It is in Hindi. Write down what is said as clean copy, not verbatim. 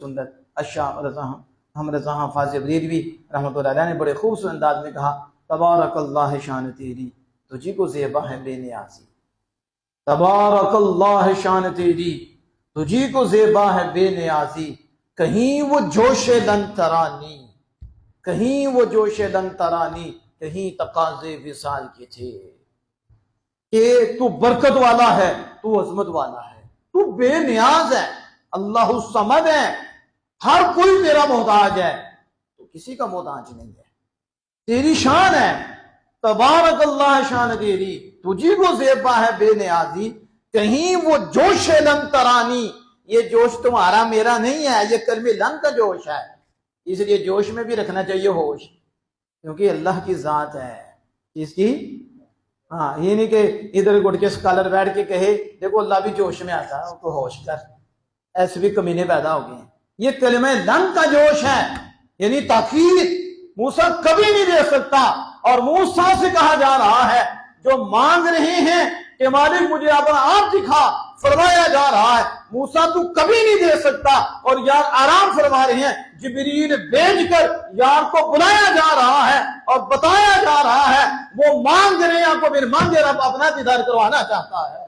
सुंदर हम रज़ा हाफ़िज़ बरेलवी रहमतुल्लाह अलैह ने बड़े खूबसूरत अंदाज में कहा, तबारकल्लाह शान तेरी, तुझी को ज़ेबा है बेनियाज़ी। तबारकल्लाह शान तेरी, तुझी को ज़ेबा है बेनियाज़ी। कहीं वो जोशे लन तरानी, कहीं वो जोशे लन तरानी, कहीं तकाज़े विसाल के थे। कि तू बरकत वाला है, तू अजमत वाला है, तू बेनियाज है, अल्लाहु समद है, हर कोई तेरा मोहताज है, तो किसी का मोहताज नहीं है। तेरी शान है, तबारक अल्लाह शान तेरी, तुझी को ज़ेबा है बेनियाजी। कहीं वो जोश लन तरानी, ये जोश तुम्हारा मेरा नहीं है, ये कलमे लन का जोश है, इसलिए जोश में भी रखना चाहिए होश, क्योंकि अल्लाह की जात है। इसकी हाँ, ये नहीं कि इधर गुट के स्कॉलर बैठ के कहे देखो अल्लाह भी जोश में आता है, तो होश कर, ऐसे भी कमीने पैदा हो गए। ये कलमे लन का जोश है, यानी ताकीद मूसा कभी नहीं दे सकता। और मूसा से कहा जा रहा है, जो मांग रहे हैं कि मालिक मुझे अपना आप दिखा, फरमाया जा रहा है मूसा तू कभी नहीं दे सकता। और यार आराम फरमा रहे हैं, जिब्रील भेजकर यार को बुलाया जा रहा है और बताया जा रहा है वो मांग रहे हैं, आपको फिर मांगे रब अपना दीदार करवाना चाहता है।